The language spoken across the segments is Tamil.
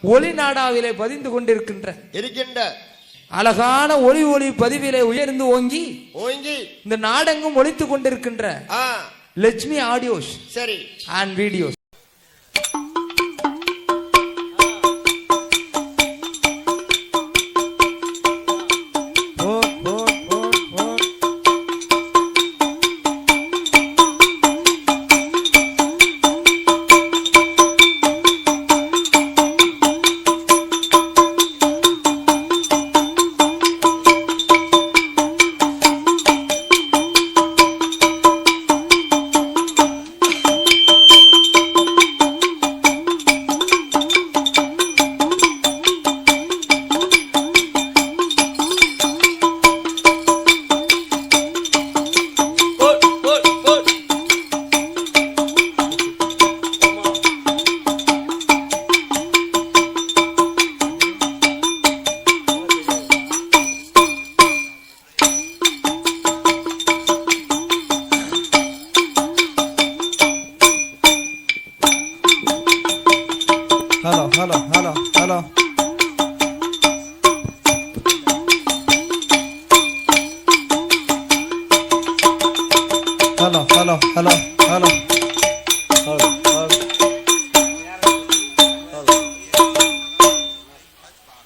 ஒளி நாடாவிலே பதிந்து கொண்டிருக்கின்ற அழகான ஒளி ஒளி பதிவிலே உயர்ந்து ஓங்கி இந்த நாடெங்கும் ஒலித்துக் கொண்டிருக்கின்ற லட்சுமி ஆடியோஸ் சரி அண்ட் வீடியோஸ்.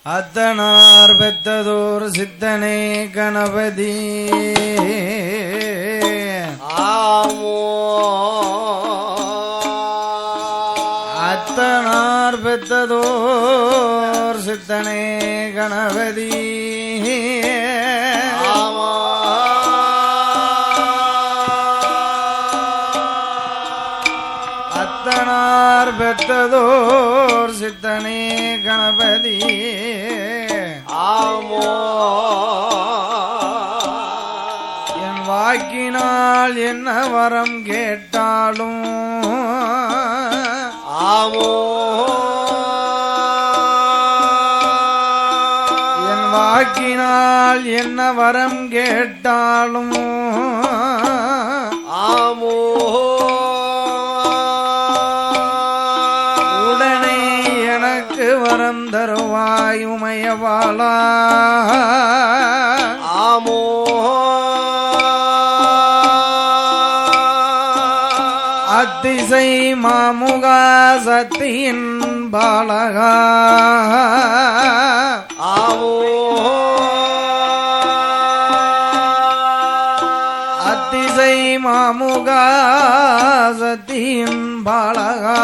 அத்தனார் பெத்ததோர் சித்தனே கணபதி அத்தனார் பெத்ததோர் சித்தனே கணபதி அத்தனார் பெத்ததோர் சித்தனே கணபதி என் வாக்கினால் என்ன வரம் கேட்டாலும் என் வாக்கினால் என்ன வரம் கேட்டாலும் உடனே எனக்கு வரம் தருவாய் உமையவாளா. அத்திசை மாமுகா சத்தியின் பாலகா அத்திசை மாமுகா சத்தியின் பாலகா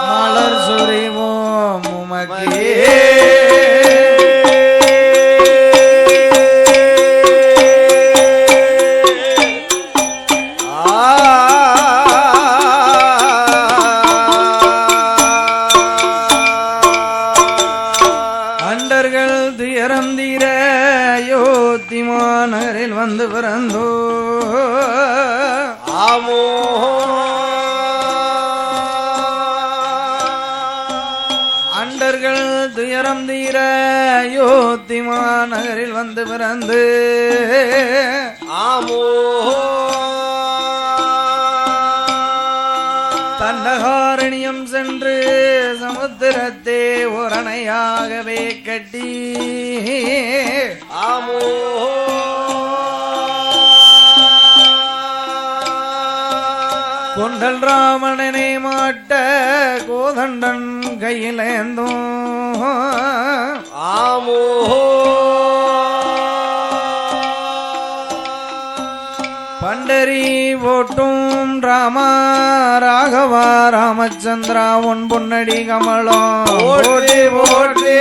மலர் சுரிவோம் உமக்கே நகரில் வந்து பிறந்தோ அண்டர்கள் துயரம் தீர யோத்திமா நகரில் வந்து பிறந்து தண்டகாரணியம் சென்று சமுத்திரத்தே ஓரணையாகவே கட்டி கொண்டல் ராமணனை மாட்ட கோதண்டன் கையிலேந்தும் பண்டரி போட்டும் ராமா ராகவா ராமச்சந்திரா உன் பொன்னடி கமலம் போட்டி போட்டி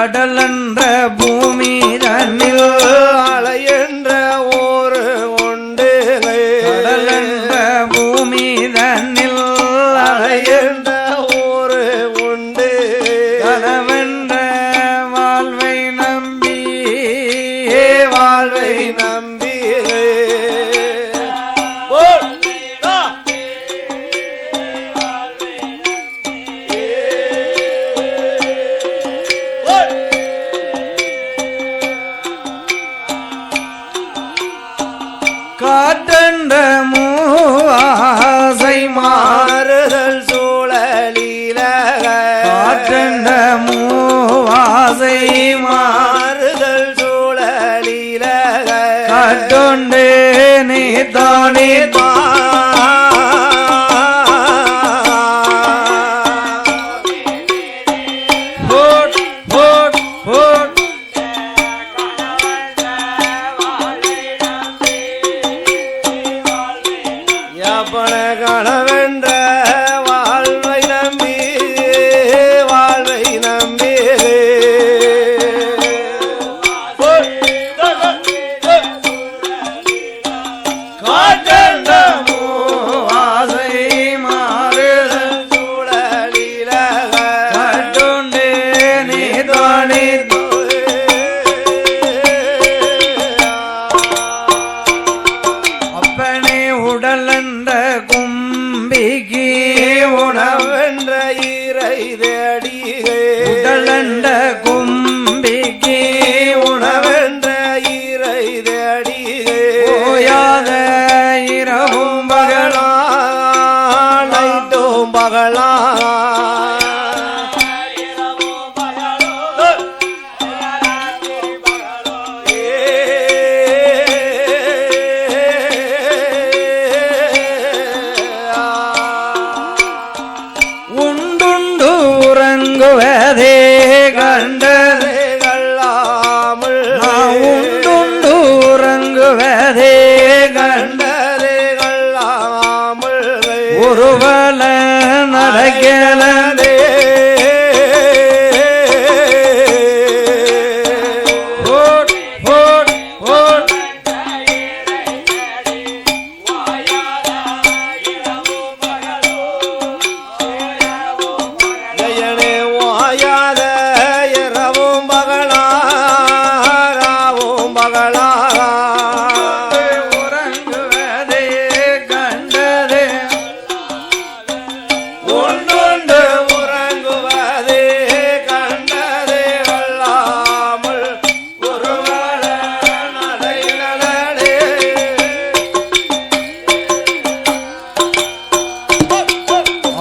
கடல் என்ற பூமி தன்னில் அலை என்ற ஒரு உண்டு கடல் என்ற பூமி தன்னில் அலை என்ற ஒரு உண்டு கனவென்ற வாழ்வை நம்பி வாழ்வை நம்பி காற்றென்ற மூவாசை மாறுதல் சூழலில காற்றென்ற மூவாசை மாறுதல் சூழலில காட்டொண்டு நீ தானே போட் போட் போட் யாப்பன கணவென்ற வாழ்வை நம்பி வாழ்வை நம்பி காற்றென்ற மூவாசை மாறுதல் சூழலில காட்டொண்டு நீ தானே அப்பனே உடல் என்ற கும்பிக்கு உணவென்ற இறை தேடிகை உடல் என்ற கும்பிக்கு உணவென்ற இறை தேடிகை ஓயாத இரவும் பகலா நைட்டும் பகலா உண்டுண்டு உறங்குவதே கண்டதே கல்லாமல் உண்டுண்டு உறங்குவதே கண்ட கண்டதே கல்லாமல் ஒருவல நடக்கலதே போட் போட் போட் ஜெயனே ஓயாத இரவும் பகலாராவும் பகலா உறங்குவதே கண்டதே ஒன்றுண்டு உறங்குவதே கண்டதே வல்லாமல் ஒருவர நடை நடே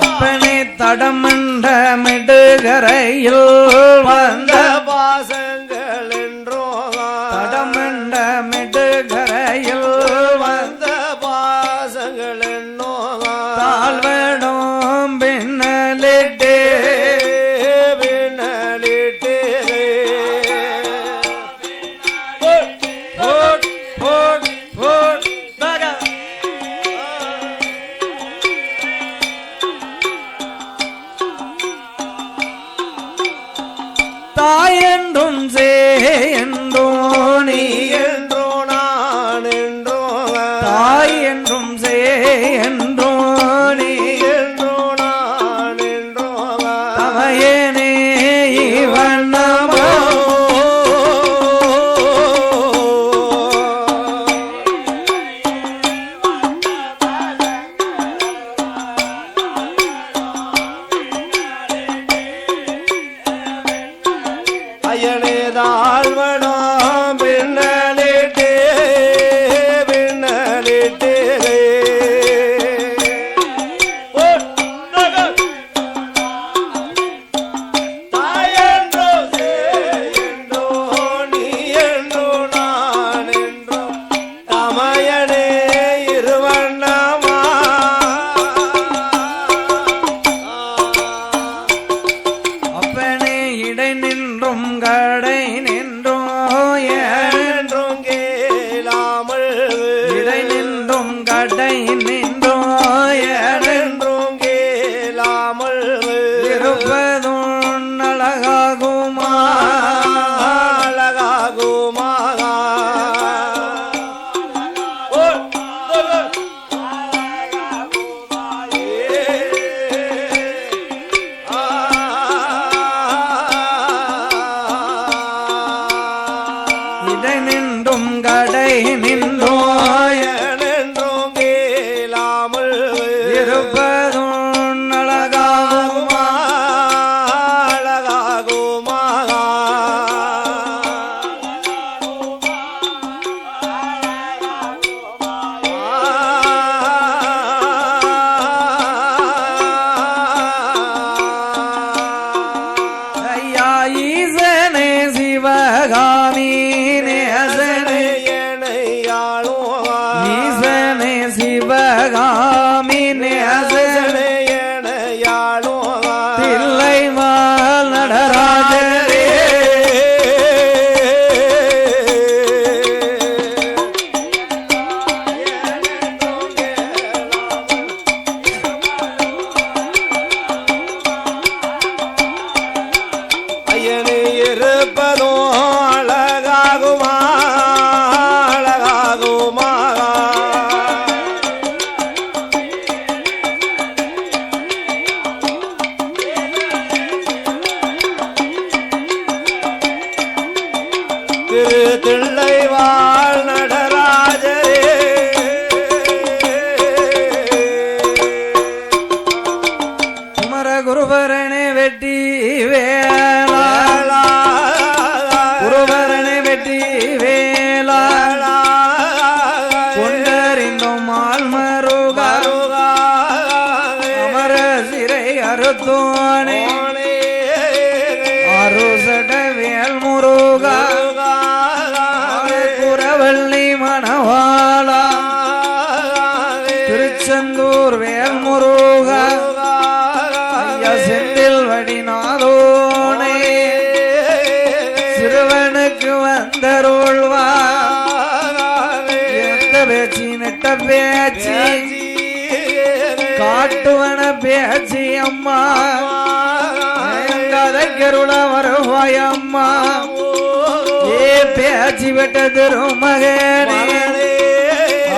அப்பனே தடமண்ட மிடுகரையில் வந்த பாசங்கள் என்றோ தடமண்ட மிடுகரையில் வந்த வந்த பாசங்கள் என்னோ தாழ்வடும் பின்னலிட்டே விண்ணலிட்டே போட் போட் போட் தக தாயென்றும் சேயென்றும் நீ என்றோ நான் என்றோ தாய் என்றும் சேயென்றும் நீ என்றோ நான் என்றோ தமையனே இவண்ணமோ அயனே தாழ்வனாம் பின்னலிட்டே பின்னலிட்டே தாயென்றோ சேயென்றோ நீ என்றோ நான் என்றோ தமையனே இருவண்ணமா அப்பனே இடை நின்றும் கடை நின்றும் என்றும் கேளாமல் இடை நின்றும் கடை நின்றும் என்றும் கேளாமல் இருப்பதும் அழகாகுமா கடை நின்றோய நின்றோம் கேளாமல் இருப்பதும் அழகாகுமா அழகாகுமா ஐயா ஈசனே சிவகாமி நேசனே ஈசனே சிவகாமி நேசனே தில்லைமால் நடராஜரே ஐயனே இருப்பதோ அழகாகுமா அழகாகுமா திரு தில்லைவாழ் நடராஜரே குமர குருபரனே வெட்டி வேளா குருபரனே வெட்டி வேளா கொண்டறிந்தோம் மால்மருகா அமர சிறை அறுத்தோனே அருசட வேல் முருகா குரவள்ளி மணவாளா திருச்செந்தூர் வேல் முருகா ஐயா செந்தில் வடிநாதோனே சிறுவனுக்கு வந்தருள்வா எந்த பேச்சு நெட்ட பேச்சு காட்டுவன பேச்சு அம்மா கதை கருள வருவாய் அம்மா ஏ பேச்சு வெட்ட திருமகனே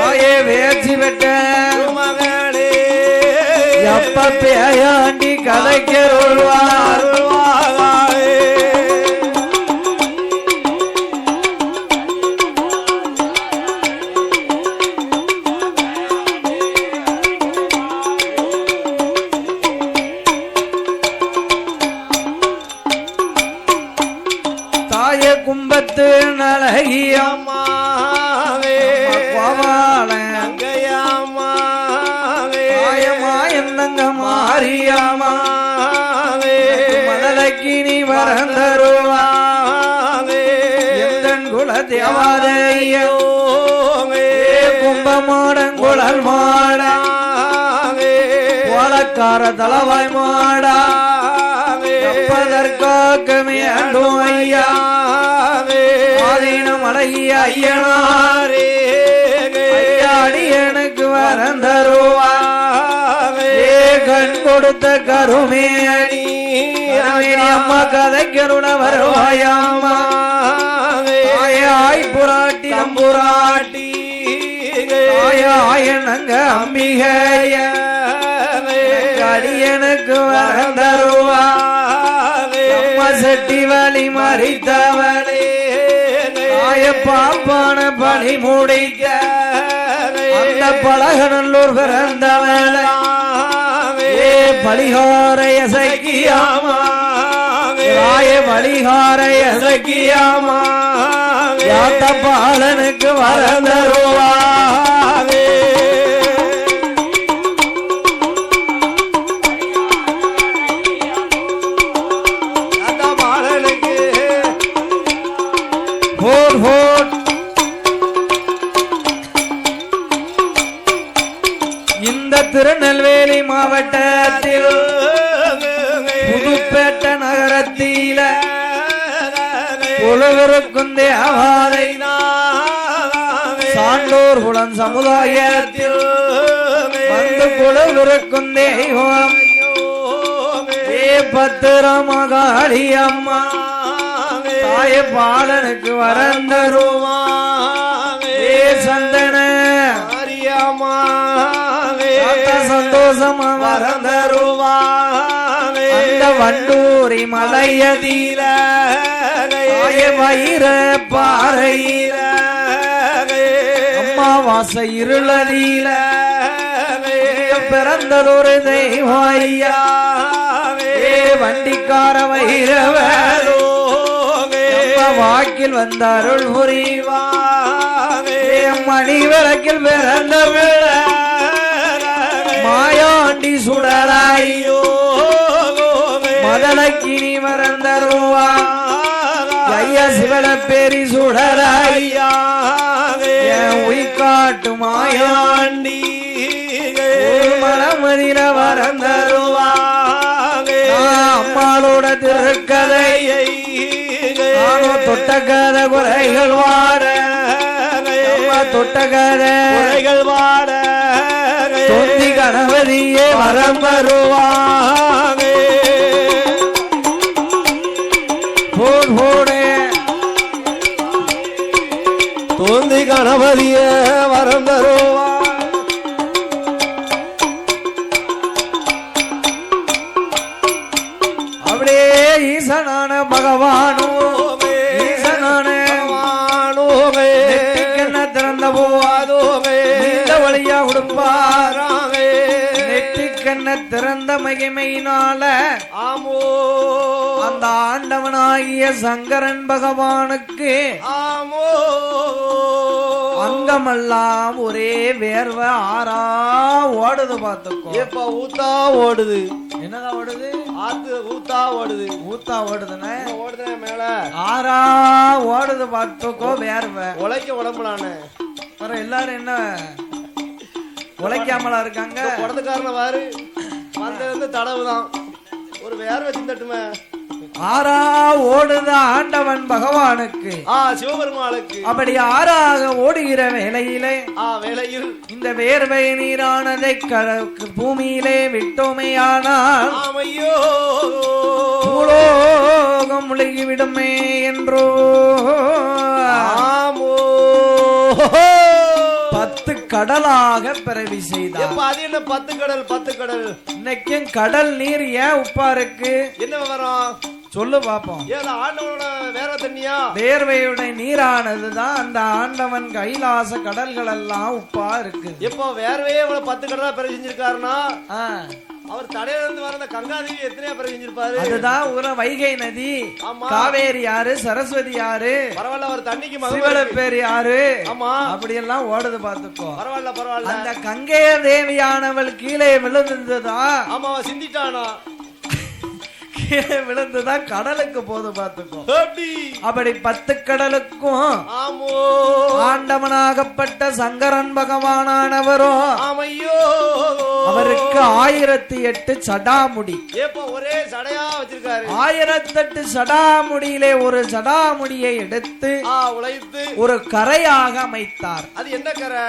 ஆயே பேச்சு வெட்ட எப்ப பேயாண்டி கதைக்கருள்வார் தாய கும்பத்து நலகியம் கோவாளன் மாயந்தங்க மாரியாமா மதலைக்கு நீ வரந்தருவா எந்தன் குல தேவாதையோ கும்பமாடன் குழல் மாடா கோலக்கார தலவாய் மாடா எப்பதற்காகமே அண்டோ ஐயா ஆதீனம் அழகிய ஐயனாரே ஐயாடி எனக்கு வரந்தருவா ஏ கண் கொடுத்த கருமேனி அம்மா கதைக்கருண வருவாயம்மா ஆய் புராட்டி அம்புராட்டி ஆயனங்க அம்பிகைய அடியனுக்கு வரந்தருவா செட்டி வழி மறித்தவளே ஆய பாப்பான பணி முடிக்க அந்த பழகநல்லூர் பிறந்தவளே ஏ பலிகாரைய சக்கியாமா ஆய பலிகாரைய சக்கியாமா யாத்த பாலனுக்கு வரந்தருவாவே இந்த திருநெல்வேலி மாவட்டத்தில் புதுப்பேட்டை நகரத்தில உழவருக்கும் தேவாலை சான்றோர் குளம் சமுதாயத்தில் வந்து குழவருக்கும் தெய்வம் ஏ பத்திரமகாளி அம்மா தாய பாலனுக்கு வரந்தருவா ஏ சந்தன சந்தோஷமா வரந்தருவா அந்த வண்டூரி மலையதீர வயிற பாறையில அம்மாவாசை இருளதியில பிறந்ததொரு தெய்வம் ஐயா வண்டிக்கார வைரவரோ வாக்கில் வந்தாருள் புரிவா மணி விளக்கில் பிறந்த மாயாண்டி சுடராயோ மதலக்கினி மறந்தருவா ஐயா சிவன பேரி சுடராயா உயிர்காட்டு மாயாண்டி மனமதிர மறந்தருவா அம்மாளோட திருக்கதையை தொட்டக்காத குறைகள் வாட தொட்டக்காத குறைகள் வாட தொந்தி கணபதியே வரம் வருவாங்க தொந்தி கணபதியே வரம் தருவா அப்படியே ஈசனான பகவானோ ஈசனான பகவானோவே திறந்த போவாதோவே இந்த வழியா கொடுப்பாராவே நெற்றிக்கண்ண திறந்த மகிமையினால ஆமோ அந்த ஆண்டவனாகிய சங்கரன் பகவானுக்கு ஆமோ அங்கமெல்லாம் ஒரே வேர்வை ஆறா ஓடுது பார்த்துக்கோ எப்ப ஊத்தா ஓடுது என்னதான் ஓடுது ஆத்து ஊத்தா ஓடுது ஊத்தா ஓடுதுன்னு ஓடுதுனே மேல ஆறா ஓடுது பார்த்துக்கோ வேர்வை உழைக்க உடம்புலான்னு எல்லாரும் என்ன உழைக்காமலா இருக்காங்க குடத்துக்காரன வாரு வந்து தடவுதான் ஒரு வேர்வை சிந்தட்டுமே ஆறா ஓடுத ஆண்டவன் பகவானுக்கு சிவபெருமானுக்கு அப்படி ஆறாக ஓடுகிற வேளையிலே வேளையில் இந்த வேர்வை நீரானதை பூமியிலே விட்டோமேயானால் பூலோகம் முழுகிவிடுமே என்றோ 10 கடலாக பிறவி செய்தார். அது என்ன 10 கடல் 10 கடல்? இன்னைக்கும் கடல் நீர் ஏன் உப்பா இருக்கு? என்ன விவரம் சொல்லு பாப்போம். ஆண்டவனோட வேற தண்ணியா? வேர்வையுடைய நீரானதுதான் அந்த ஆண்டவன் கைலாச கடல்கள் எல்லாம் உப்பா இருக்கு. இப்போ வேர்வையே 10 கடலா பிறவி செஞ்சிருக்காருன்னா அவர் தடையில இருந்து வர கங்காதேவி எத்தனையா பிறகு செஞ்சிருப்பாரு? அதுதான் ஊர வைகை நதி, காவேரி யாரு, சரஸ்வதி யாரு, பரவாயில்ல அவர் தண்ணிக்கு மகவல பேர் யாரு, ஆமா அப்படி எல்லாம் ஓடுது பாத்துக்கோ. பரவாயில்ல பரவாயில்ல. அந்த கங்கைய தேவியானவள் கீழே விழுந்ததா? ஆமா சிந்திட்டானா கீழே விழுந்துதான் கடலுக்கு போது பாத்துக்கோ. அப்படி 10 கடலுக்கும் ஆண்டவனாகப்பட்ட சங்கரன் பகவானானவரும் அவருக்கு 1008 சடாமுடி. ஒரே சடையா வச்சிருக்காரு. 1008 சடாமுடியிலே ஒரு சடாமுடியை எடுத்து உழைத்து ஒரு கரையாக அமைத்தார். அது என்ன கரை?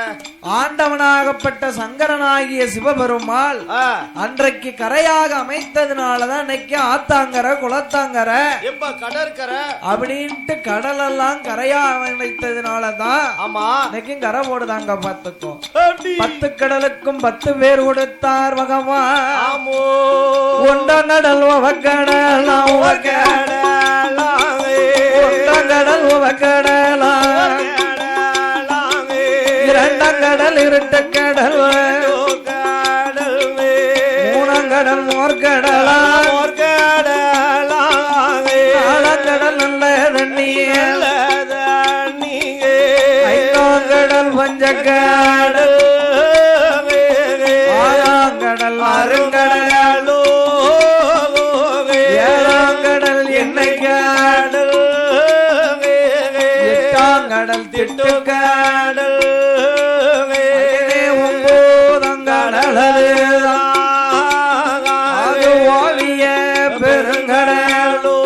ஆண்டவனாகப்பட்ட சங்கரனாகிய சிவபெருமாள் அன்றைக்கு கரையாக அமைத்ததுனாலதான் இன்னைக்கு ஆத்தாங்கரை குளத்தாங்கரை கடற்கரை அப்படின்ட்டு கடல் எல்லாம் கரையா அமைத்ததுனாலதான் ஆமா இன்னைக்கு கரை போடுதாங்க. பார்த்துக்கோ 10 கடலுக்கும் 10 பேர் கொடுத்தார் பகவான். ஒண்டங்கடல் கடலா ஒண்டங்கடல் கடலா இரண்டங்கடல் இருட்ட கடல் மூணங்கடல் மோர்கடலா கடல் நல்ல தண்ணி ஐந்தாங்கடல் பஞ்சக்கடல் ஆறாங்கடல் அருங்கடலோ ஏழாங்கடல் எண்ணெய் கடல் எட்டாங்கடல் திட்டுக்கடல் ஒன்பதாங்கடல் அது ஓவிய பெருங்கடலோ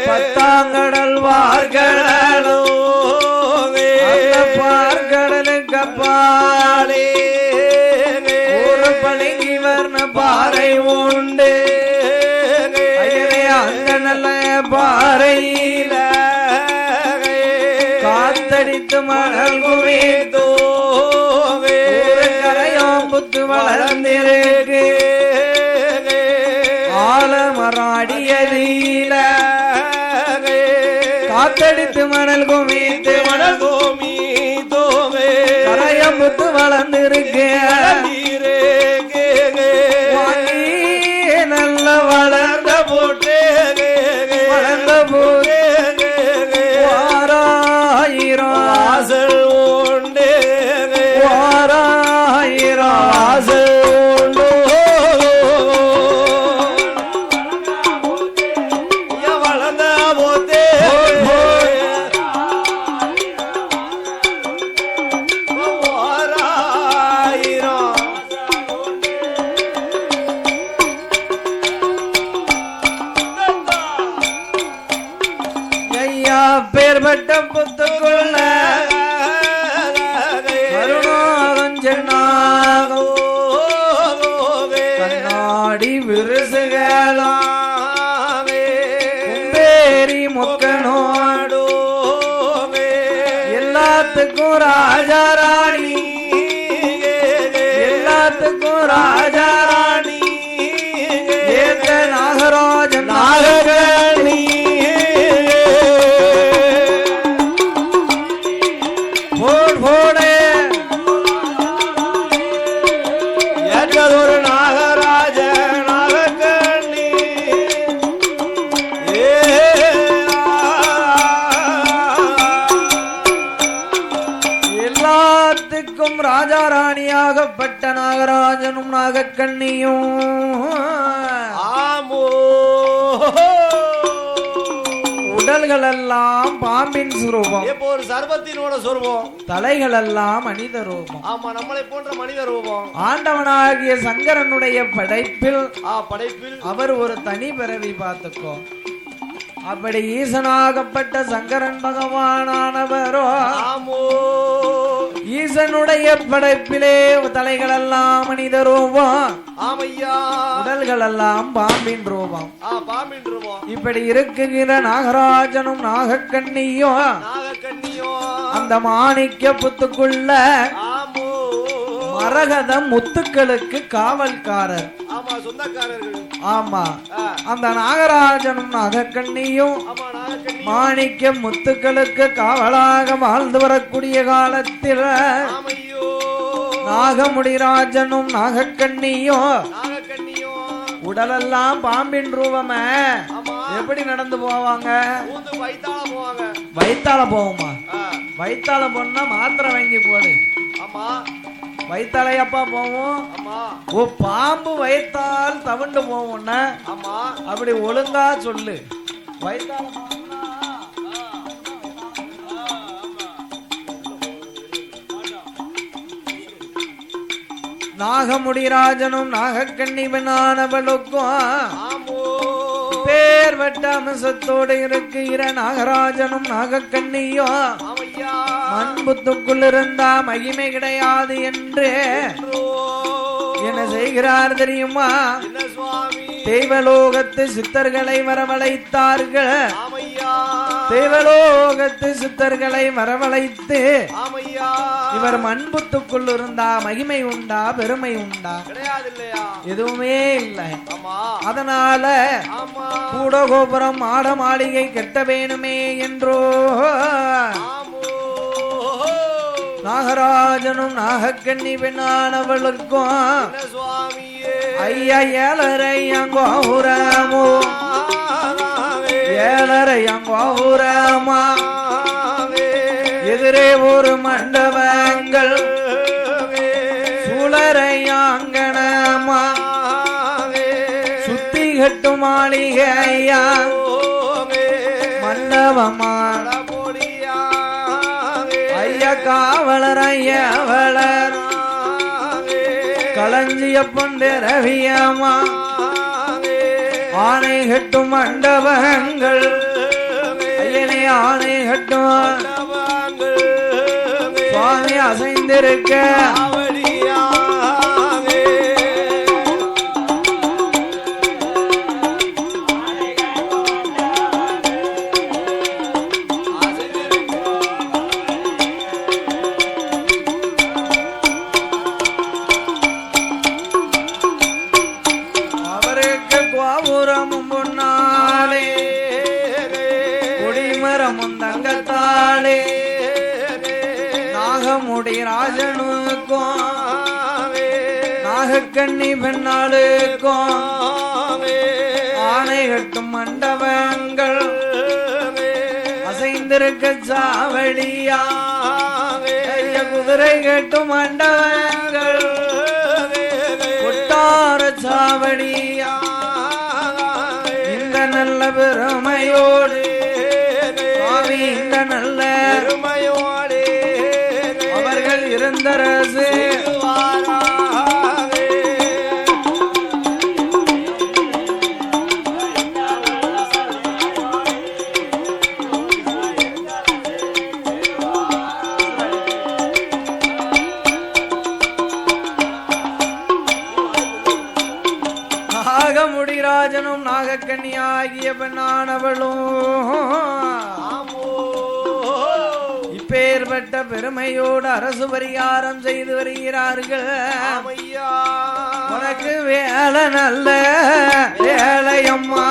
பத்தாங்கடல் வார்கடலோ பார்கடலுக்கு அப்பாலே ஒரு பழங்கி வர்ண பாறை உண்டு. அங்க நல்ல பாறையில காத்தடித்து மணல் குவித்தோ கரையாம் புத்து வளர்ந்திருக்கு. ஆலமராடியதில காத்தடித்து மணல் குமித்து எல்லாத்துக்கும் ராஜா ராணி எல்லாத்துக்கும் ராஜா ராணி ஏத்த நாகராஜன் நாகராணி ஏற்றதொரு நாகராஜ நாகக்கண்ணி எல்லாத்துக்கும் ராஜா ராணியாகப்பட்ட நாகராஜனும் நாகக்கண்ணியும் ஆமோ உடல்கள் எல்லாம் பாம்பின் சுரூபம். இப்போ ஒரு சர்வத்தினோட சொருபம். தலைகள் எல்லாம் மனித ரூபம். ஆமா, நம்மளை போன்ற மனித ரூபம். ஆண்டவனாகிய சங்கரனுடைய படைப்பில் அவர் ஒரு தனி பிறவி பார்த்துக்கோ. அப்படி ஈசனாகப்பட்ட சங்கரன் பகவானானவரோ ஈசனுடைய படைப்பிலே தலைகள் எல்லாம் மனித ரூபம், உடல்கள் எல்லாம் பாம்பின் ரூபம். இப்படி இருக்குகிற நாகராஜனும் நாகக்கண்ணியும் அந்த மாணிக்க புத்துக்குள்ள மரகத முத்துக்களுக்கு காவல்காரர். ஆமா, அந்த நாகராஜனும் நாகக்கண்ணியும் மாணிக்க முத்துக்களுக்கு காவலாக வாழ்ந்து வரக்கூடிய காலத்தில் நாகமுடிராஜனும் நாகக்கண்ணியும் உடலெல்லாம் பாம்பின் ரூபமே எப்படி நடந்து போவாங்க? வைத்தால போவோமா? வைத்தால போனா மாத்திரை வாங்கி போடு. வைத்தாலையப்பா போவோம். ஓ, பாம்பு வைத்தால் தவண்டு போவோம்னா அப்படி ஒழுங்கா சொல்லு. வைத்தால நாகமுடிராஜனும் நாகக்கண்ணி பெண்ணானவளுக்கும் பேர் வட்ட அம்சத்தோடு இருக்கிற நாகராஜனும் நாகக்கண்ணியும் மண்புத்துக்குள் இருந்தா மகிமை கிடையாது என்று என்ன செய்கிறார் தெரியுமா? தெய்வலோகத்து சித்தர்களை வரவழைத்தார்கள். தேவலோகத்து சித்தர்களை வரவழைத்து இவர் மண்புத்துக்குள் இருந்தா மகிமை உண்டா, பெருமை உண்டா? எதுவுமே இல்லை. அதனால கூட கோபுரம் மாட மாளிகை கட்ட வேணுமே என்றோ நாகராஜனும் நாகக்கண்ணி பெண்ணானவளுக்கும் ஐயா ஏழரையங்கோபுரமோ ஏழரையங்கோபுரமா எதிரே ஒரு மண்டபங்கள் சூழரையாங்கனமா சுத்தி கட்டு மாளிகையா மண்டபமா ஐயா காவலர் ஐயவளர் களஞ்சிய பொண்டு ரவியமா ஆணை கட்டும் மண்டபங்கள் ஐயனை ஆணை கட்டும் சுவாமி அசைந்திருக்க ராஜனுக்கும் நாகக்கண்ணி பெண்ணாளுக்கும் ஆணை கட்டும் மண்டபங்கள் அசைந்திருக்க சாவடியா குதிரை கட்டும் மண்டபங்கள் கொட்டார சாவடியா இந்த நல்ல பெருமையோடு சுவாமி இந்த நல்ல பெருமையோடு அவர்கள் இருந்தரசு நாகமுடிராஜனும் நாகக்கண்ணி ஆகிய பெண்ணானவளும் இப்பேற்பட்ட அப்பேற்பட்ட பெருமையோடு அரசு பரிகாரம் செய்து வருகிறார்கள். உனக்கு வேலை நல்ல வேலையம்மா,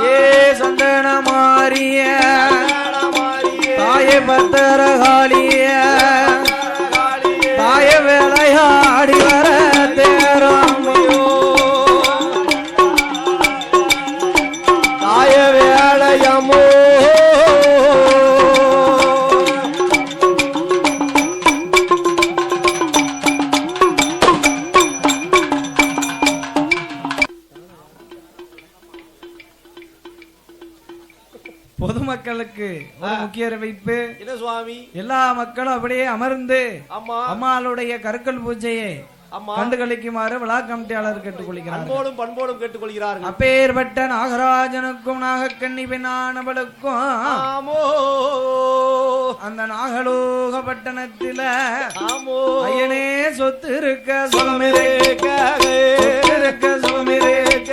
ஏ சந்தன மாறிய தாய பத்தரகாளிய தாய வேலையாடி வர தேராமையோ தாய வேலையமோ பொதுமக்களுக்கு ஒரு முக்கிய அறிவிப்பு. என்ன சுவாமி? எல்லா மக்களும் அப்படியே அமர்ந்து அம்மாளுடைய கற்கள் பூஜையை கண்டுகளிக்குமாறு விழா கமிட்டியாளர் கேட்டுக்கொள்கிறார். அன்போடும் பண்போடும் கேட்டுக்கொள்கிறார்கள். அப்பேற்பட்ட நாகராஜனுக்கும் நாகக்கண்ணி பெண்ணானவளுக்கும் அந்த நாகலோக பட்டணத்தில ஐயனே சொத்து இருக்க சுகமிருக்க சுகமிருக்க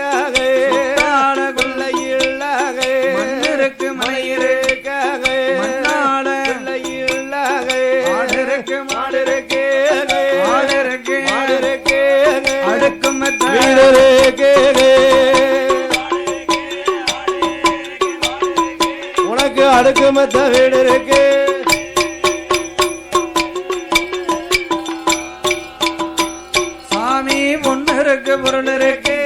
மண்ணிருக்கு மலையிருக்கு மண்ணாட மாடிருக்கு மாடிருக்கு மாடிருக்கு அடுக்கும் உனக்கு அடுக்குமத்த வீடு இருக்கு. சாமி பொண்ணு இருக்கு பொருள் இருக்கு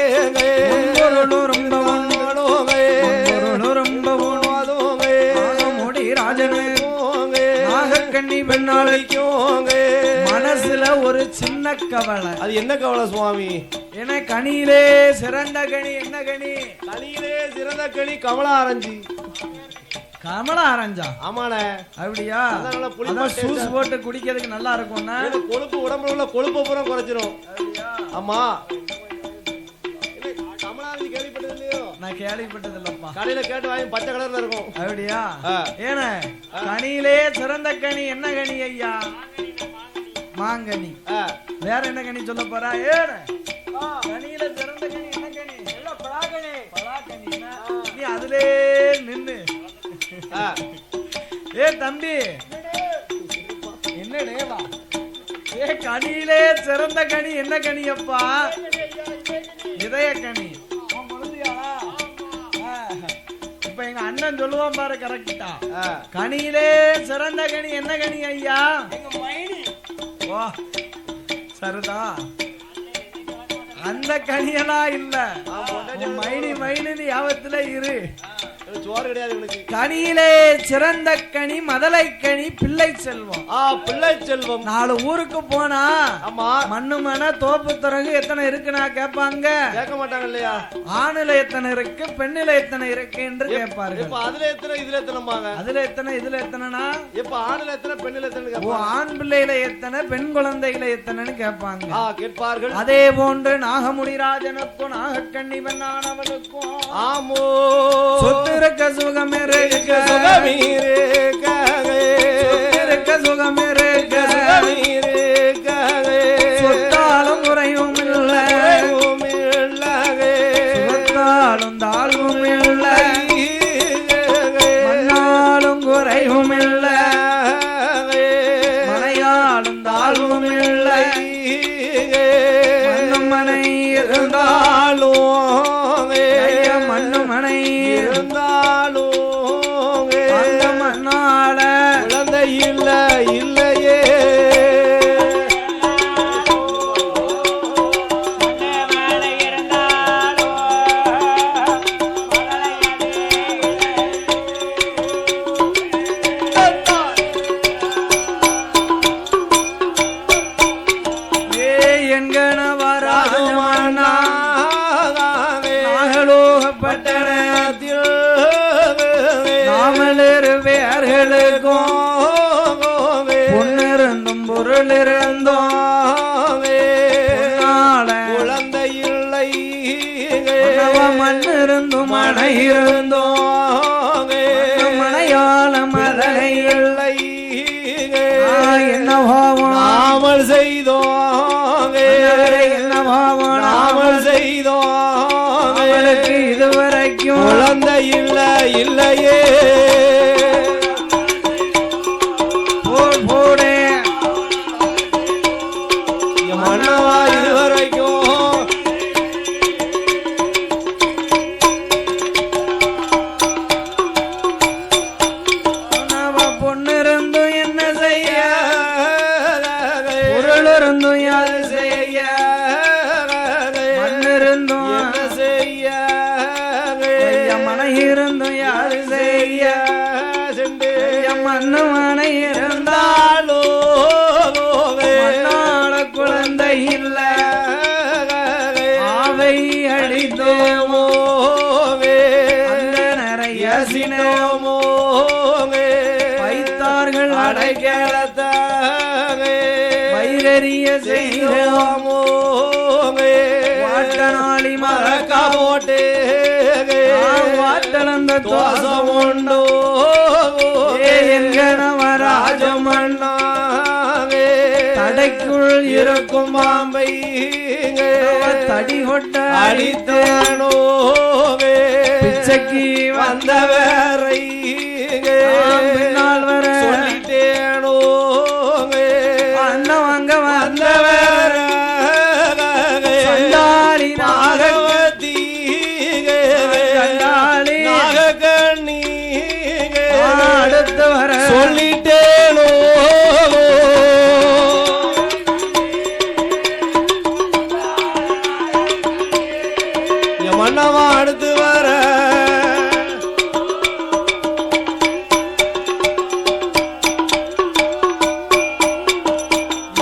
நாகக்கண்ணி பெண்ணாளைக்கும் மனசுல ஒரு சின்ன கவலை. அது என்ன கவலை சுவாமி? ஏன்னா கனியிலே சிறந்த கனி என்ன கனி? கனியிலே சிறந்த கனி கமலா ஆரஞ்சு. கமலா ஆரஞ்சா? ஆமாண்ணே. அப்படியா? ஜூஸ் போட்டு குடிக்கிறதுக்கு நல்லா இருக்கும்னா கொழுப்பு உடம்புல உள்ள கொழுப்பு பூரா குறைச்சிரும். ஆமா. நான் கேள்விப்பட்டது இல்லப்பா. கடையில கேட்டு வாங்கி பச்சை கலர்ல இருக்கும். அப்படியா? ஏன்னா கனியிலே சிறந்த கனி என்ன கனி ஐயா? மாங்கனி. வேற என்ன கனி சொல்ல போறா? ஏன கனியில சிறந்த கனி என்ன கனி? பலாக்கனி. பலாக்கனி. நீ அதிலே நின்னு. ஏ தம்பி என்னடேவா? ஏ கனியிலே சிறந்த கனி என்ன கனி அப்பா? இதய கனி. இப்ப எங்க அண்ணன் சொல்லுவான் பாரு கரெக்டா. கனியிலே சிறந்த கனி என்ன கனி ஐயா? வா சரிதா. அந்த கனியெல்லாம் இல்ல. மைனி மைனி யாவத்துல இரு. சோறு கிடையாது. கனியிலே சிறந்த கனி மதலை கனி பிள்ளை செல்வம். பிள்ளை செல்வம். 4 ஊருக்கு போனா மண்ணு மன தோப்பு திறகு எத்தனை இருக்குன்னா கேட்பாங்க. கேட்க மாட்டாங்க இல்லையா? ஆணுல எத்தனை இருக்கு பெண்ணுல எத்தனை இருக்கு என்று கேட்பார்கள். அதுல எத்தனை இதுல எத்தனை அதுல எத்தனை இதுல எத்தனைனா இப்ப ஆணுல எத்தனை பெண்ணுல எத்தனை? ஆண் பிள்ளையில எத்தனை பெண் குழந்தைகளை எத்தனைன்னு கேட்பாங்க. கேட்பார்கள். அதே போன்று நாகமுடிராஜனுக்கும் நாகக்கண்ணி பெண்ணானவளுக்கும் ஆமோ சொத்து இருக்க சுகம் இருக்க சுகம் இருக்க சொத்தாலும் குறையும் இல்லை சுகத்தாலும் தாழ்வும் இல்லை மண்ணாலும் குறைவும் இல்லை மனையாலும் தாழ்வும் இல்லை மண்ணும் மனை இருந்தாலும் மண்ணு மனை இருந்தாலும் அந்த மண்ணால குழந்தை இல்ல இல்லையே. பொன்னிருந்தும் பொருள் இருந்தோம் குழந்தை இல்லை மண்ணிருந்தும் மழை இருந்தோம் மழையால மழை இல்லை என்ன பாவம் நாமல் செய்தோம் என்ன பாவம் நாமல் செய்தோம் இதுவரைக்கும் குழந்தை இல்லை இல்லையே. நாங்கள் அடைக்கலத்தாக வைரறிய செய்தோமோ வாட்டனாளி மறக்க போட்டு வாட்டலந்த தோசம் உண்டோ என்கணவராஜமண்ணா தடைக்குள் இருக்கும் பாம்பை தடி கொட்ட அடித்தேனோ பிச்சைக்கு வந்தவரை பின்னால் வர சொல்லிட்டேனோ அண்ணன் அங்க வந்தவர் சண்டாளி நாகவதி சண்டாளி நாகக்கண்ணி அடுத்து வர சொல்லிட்டேனோ மன்னவா அடுத்து வர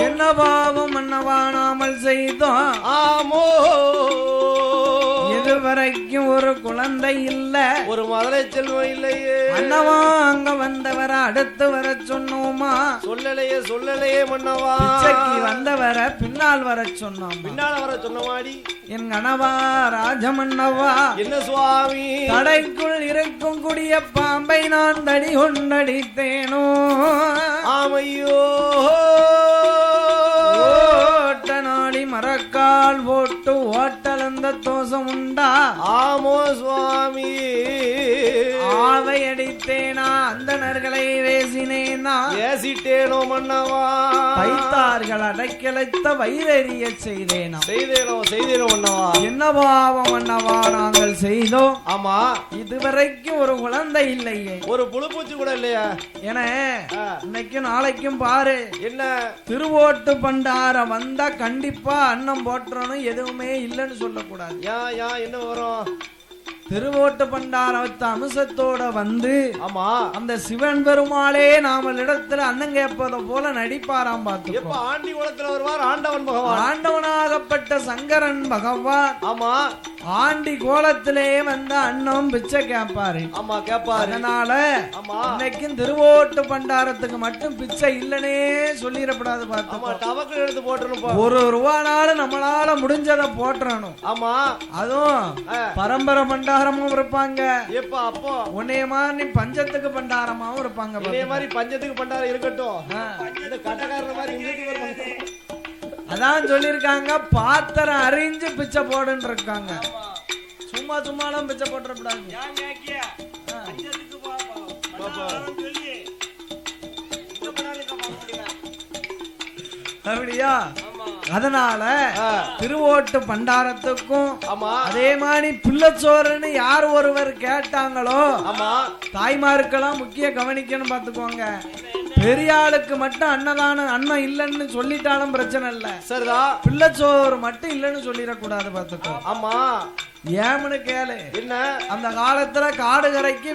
என்ன பாவம் மன்னவா நாமல் செய்தோம் ஆமோ இதுவரைக்கும் ஒரு குழந்தை இல்ல ஒரு மதுரை செல்வம் இல்லையே மன்னவா அங்க வந்தவர அடுத்து வர சொன்னோமா சொல்லலையே சொல்லலையே மன்னவா பிச்சைக்கு வந்தவர பின்னால் வர சொன்னோம் பின்னால் வர சொன்னவாடி என் கணவா ராஜமன்னவா என்ன சுவாமி தடைக்குள் இருக்கும் கூடிய பாம்பை நான் தடி கொண்டடித்தேனோ ஆமையோ ஓட்டனாளி மரக்கால் போட்டு ஓட்டலந்த தோசம் உண்டா ஆமோ சுவாமி ஆவை அடித்தேனா அந்தணர்களை வேசினேனா வேசிட்டேனோ மன்னவா வைத்தார்கள் அடைக்கலைத்த வைரறிய செய்தேனா செய்தேனோ செய்தேனோ மன்னவா என்ன பாவம் மன்னவா நாங்கள் செய்தோம் ஆமா இதுவரைக்கும் ஒரு குழந்தை இல்லையே ஒரு புழுப்பூச்சி கூட இல்லையா என இன்னைக்கும் நாளைக்கும் பாரு என்ன திருவோட்டு பண்டாரம் வந்தா கண்டிப்பா அன்னம் போட்டுறணும் எதுவுமே இல்லைன்னு சொல்லக்கூடாது யா என்ன வரும் திருவோட்டு பண்டாரத்து அம்சத்தோட வந்து ஆமா அந்த சிவன் பெருமாளே நாமல் இடத்துல அண்ணன் கேட்பதை போல நடிப்பாராம் பார்த்து எப்ப ஆண்டி குலத்துல வருவார் ஆண்டவன் பகவான் ஆண்டவனாகப்பட்ட சங்கரன் பகவான் ஆமா ஆண்டி கோலத்திலே வந்த அண்ணன் பிச்சை கேட்பாரு ஆமா கேட்பாரு அதனால இன்னைக்கும் திருவோட்டு பண்டாரத்துக்கு மட்டும் பிச்சை இல்லனே சொல்லிடப்படாது பார்த்து எடுத்து போட்டுறணும் ஒரு ரூபானாலும் நம்மளால முடிஞ்சதை போட்டுறணும் ஆமா அதுவும் பரம்பரை பண்டாரமும் இருப்பாங்க எப்ப அப்போ உன்னைய மாதிரி பஞ்சத்துக்கு பண்டாரமாவும் இருப்பாங்க இதே மாதிரி பஞ்சத்துக்கு பண்டாரம் இருக்கட்டும் கட்டக்காரர் மாதிரி அதான் சொல்லிருக்காங்க பாத்திரம் அறிஞ்சு பிச்சை போடுன்னு இருக்காங்க சும்மா சும்மாலாம் பிச்சை போட்டுறப்படாது அப்படியா அதனால திருவோட்டு பண்டாரத்துக்கும் அதே மாதிரி பிள்ளைச்சோறுன்னு யார் ஒருவர் கேட்டாங்களோ தாய்மாருக்கெல்லாம் முக்கிய கவனிக்கணும் பாத்துக்கோங்க பெரிய ஆளுக்கு மட்டும் அன்னதானம் அன்னம் இல்லன்னு சொல்லிட்டாலும் பிரச்சனை இல்ல சரிதான் பிள்ளைச்சோறு மட்டும் இல்லன்னு சொல்லிடக்கூடாது பாத்துக்கோ ஆமா ஏமனு கேளு என்ன அந்த காலத்துல காடு கரைக்கு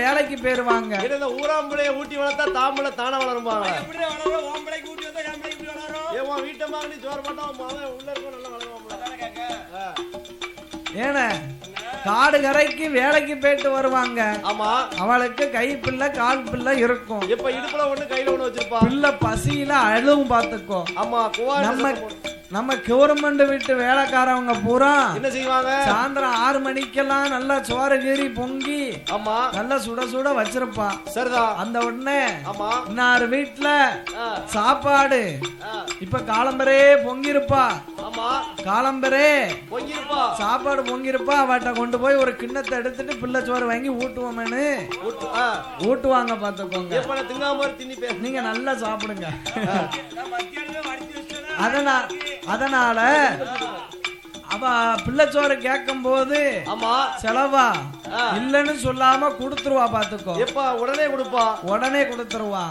வேலைக்கு போயிருவாங்க ஊராம்பளைய ஊட்டி வளர்த்தா தாம்பளை தானே வளருவாங்க வீட்டை வாங்கி சோறு போட்டா உள்ள இருக்க நல்லா வளருவாங்க ஏன காடு கரைக்கு வேலைக்கு போயிட்டு வருவாங்க ஆமா அவளுக்கு கை பிள்ளை கால் பிள்ளை இருக்கும் இப்ப இடுப்புல ஒண்ணு கையில ஒண்ணு வச்சிருப்பா பிள்ளை பசியில அழுவும் பாத்துக்கோ ஆமா நம்ம கவர்மெண்ட் வீட்டு வேலைக்காரவங்க பூரா என்ன செய்வாங்க சாயந்தரம் 6 மணிக்கெல்லாம் நல்லா சோறு கீரி பொங்கி ஆமா நல்லா சுட சுட வச்சிருப்பா சரிதான் அந்த உடனே ஆமா இன்னார் வீட்டுல சாப்பாடு இப்ப காலம்பரே பொங்கிருப்பா ஆமா காலம்பரே பொங்கிருப்பா சாப்பாடு பொங்கிருப்பா அவட்ட கொண்டு போய் ஒரு கிண்ணத்தை எடுத்துட்டு பிள்ளை சோறு வாங்கி ஊட்டுவோமேனு ஊட்டுவாங்க பாத்துக்கோங்க நீங்க நல்லா சாப்பிடுங்க அதனால அவ பிள்ளைச்சோறு கேட்கும் போது ஆமா செலவா இல்லன்னு சொல்லாம குடுத்துருவா பாத்துக்கோ எப்ப உடனே கொடுத்துருவா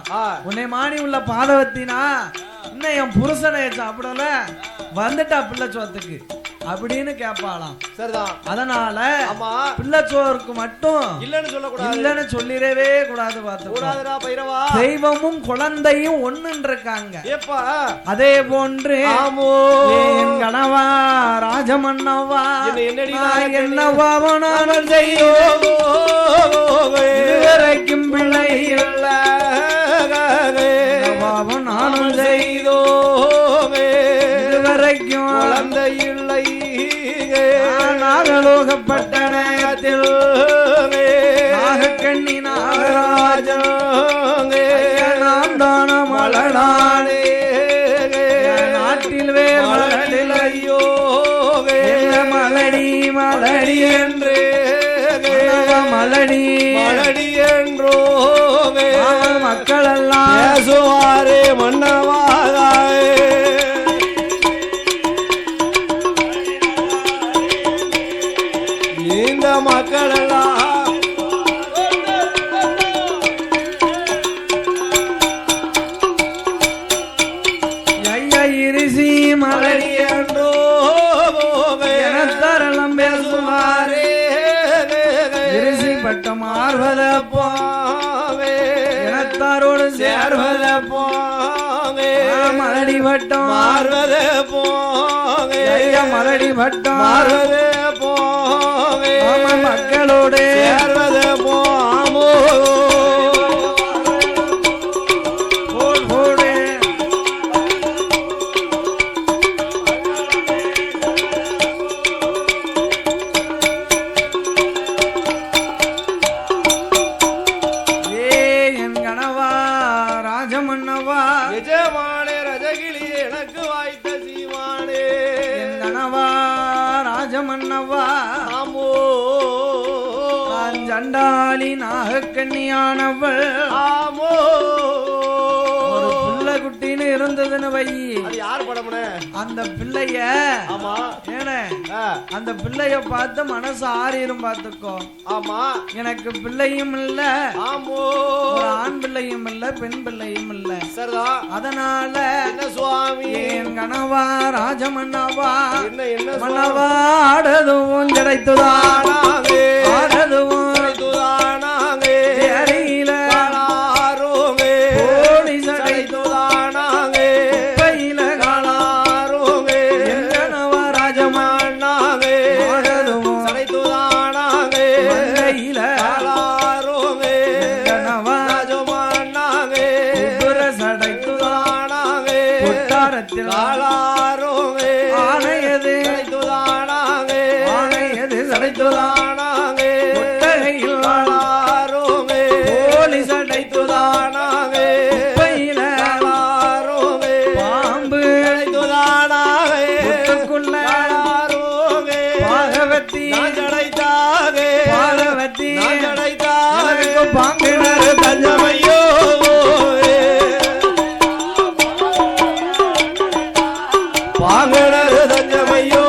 உன்னை மாணி உள்ள பாதவத்தினா இன்னும் என் புருஷனை சாப்பிடல வந்துட்டா பிள்ளைச்சோத்துக்கு அப்படின்னு கேட்பாளாம் சரிதான் அதனால பிள்ளைச்சோருக்கு மட்டும் இல்லன்னு சொல்லிடவே கூடாது பார்த்து தெய்வமும் குழந்தையும் ஒண்ணுன்னு இருக்காங்க அதே போன்று என் கணவா ராஜமன்னவா என்னவா செய்யும் பிள்ளை இல்ல பாவம் நானும் செய்தோமே இதுவரைக்கும் குழந்தை இல்லை நாகலோகப்பட்ட நேரத்தில் நாகக்கண்ணி நாகராஜன் நாம் தான மலடானே நாட்டில் வேல் ஐயோ மலடி மலடி என்று மலடி மலடி என்றோ மக்கள் எல்லாம் பேசுவாரே மன்னவாக இந்த மக்கள் எல்லாம் இரிசி மலடி என்றோ தரலம் பேசுவாரே இரிசி பட்டம் ஆர்வத போவே இனத்தாரோடு சேர்வத போவே மலடி வட்டம் ஆர்வத போவே மலடி வட்டம் ஆர்வத போவே மக்களோடு சேர்வத போமோ எஜமானே ரஜகிளி எனக்கு வாய்த்த சீமானே கணவா ராஜமன்னவா ஆமோ சண்டாளி நாகக்கண்ணியானவள் ஆமோ ஒரு பிள்ளை குட்டின்னு இருந்ததுன்னு வை அது யார் படம்னு அந்த பிள்ளைய ஆமா ஏனே அந்த பிள்ளைய பார்த்து மனசு ஆறிரும் பார்த்துக்கோ ஆமா எனக்கு பிள்ளையும் இல்ல ஆமோ ஒரு ஆண் பிள்ளையும் இல்ல பெண் பிள்ளையும் இல்ல சரிதான் அதனால என்ன சுவாமி என் கணவா ராஜமன்னவா என்ன என்ன மன்னவா ஆடதுவும் கிடைத்துதானாவே ஆடதுவும் கிடைத்துதானாவே அருகில காலாரோமே ஓடி சடைத்துதானாவே பையில காலாரோமே என் கணவா ராஜமன்னாவே ஆடதுவும் சடைத்துதானாவே பையில காலாரோமே கணவா ராஜமன்னாவே உபர சடைத்துதானாவே கொட்டாரத்தில் காலாரோமே ஆணையது சடைத்துதானாவே ஆணையது சடைத்துதானாவே கொட்டகையில் காலாரோமே போலி சடைத்துதானாவே பையில காலாரோமே பாம்பு சடைத்துதானாவே முட்டுக்குள்ள காலாரோமே பாகவதி சடைத்தாவே பாகவதி சடைத்தாவே பாங்கினர் தஞ்சமையோ பாங்கனர் தஞ்சமையோ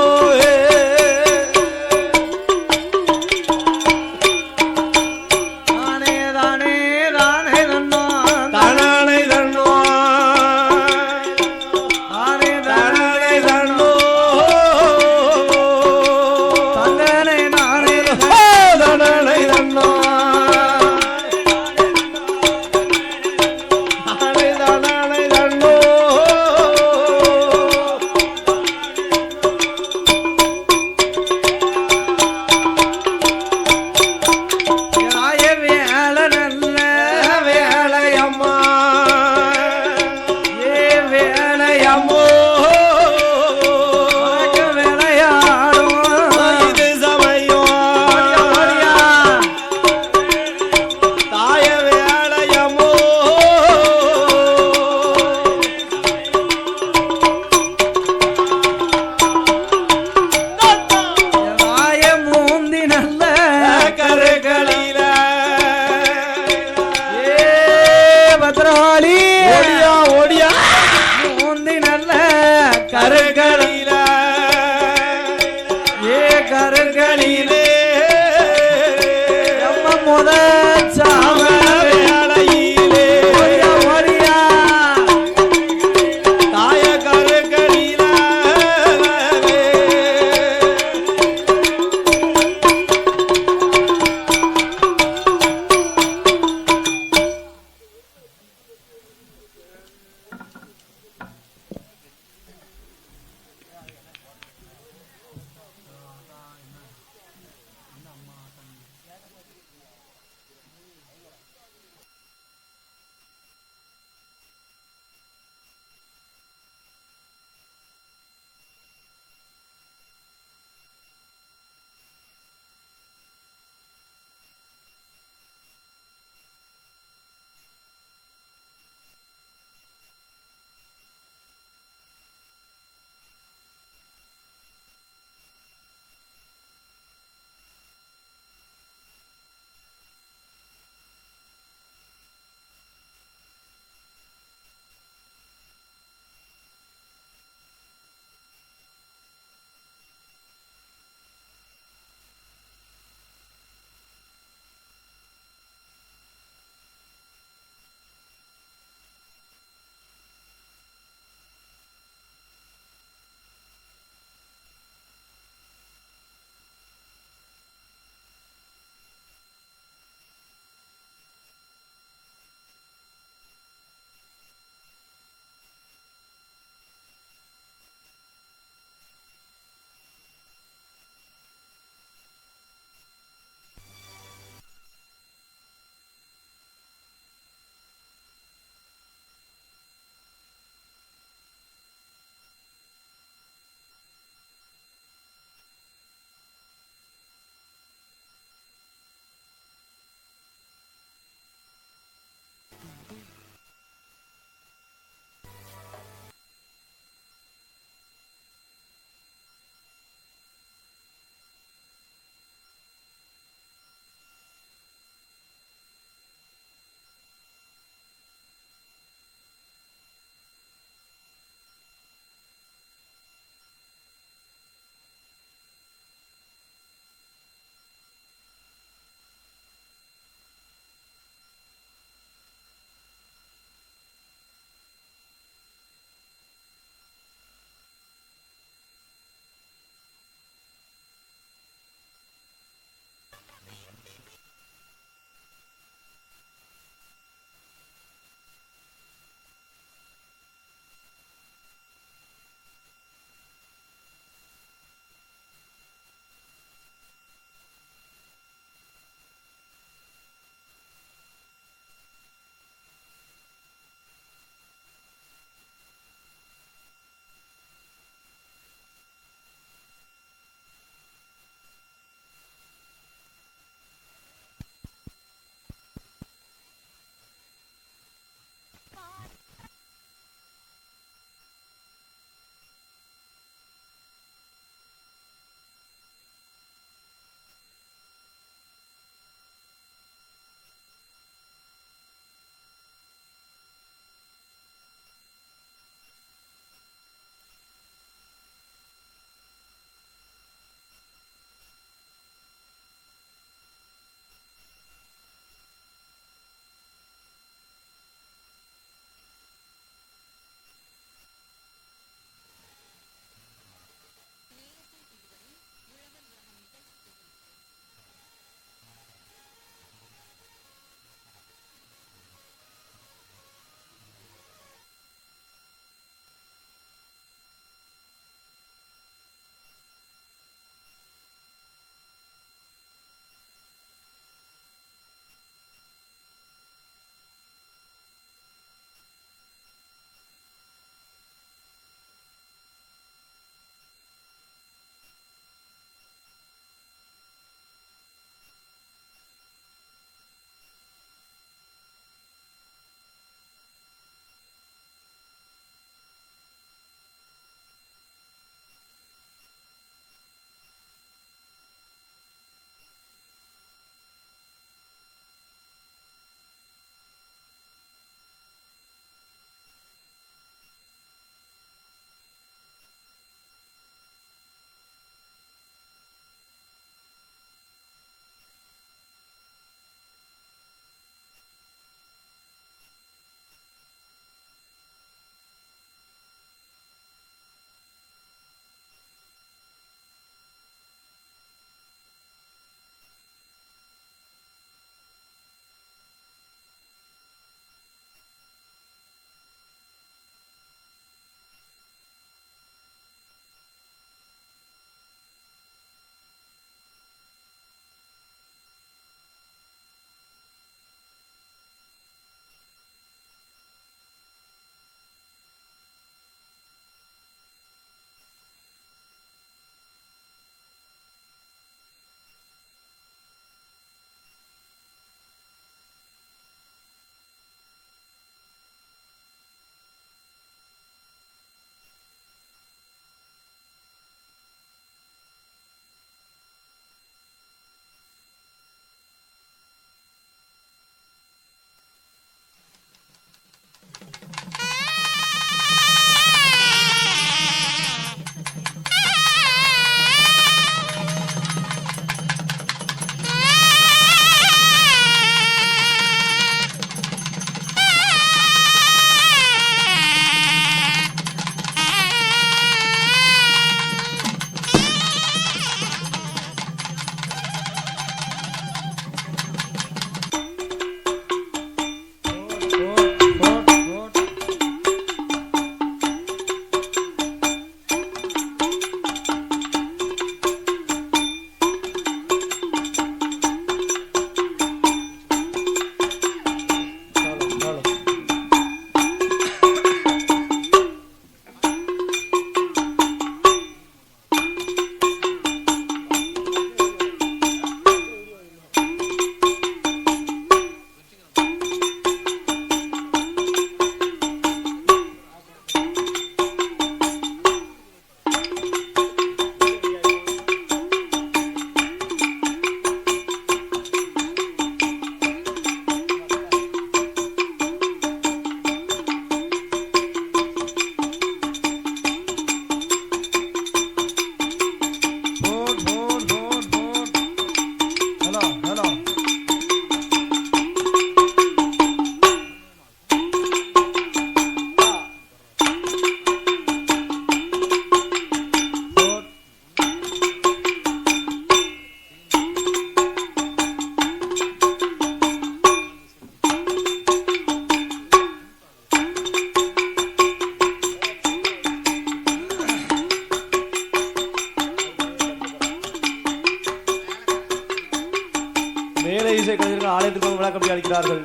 இசை கலைஞர்கள் ஆலயத்திற்கு விழா கம்பி அளிக்கிறார்கள்.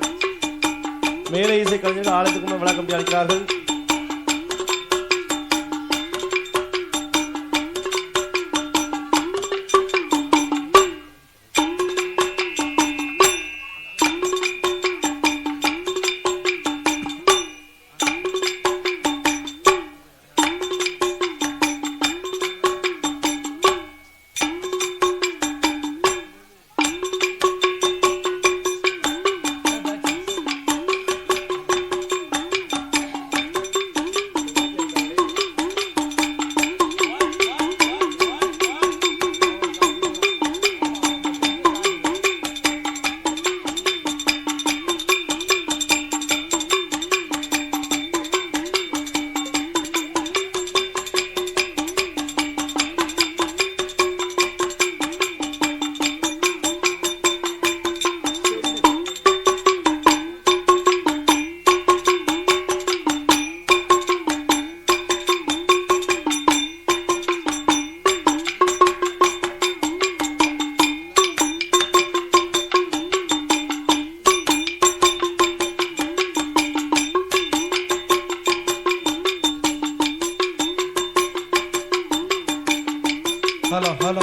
மேலே இசை கலைஞர்கள் ஆலயத்திற்கு விழா கம்பி அளிக்கிறார்கள். Hello hello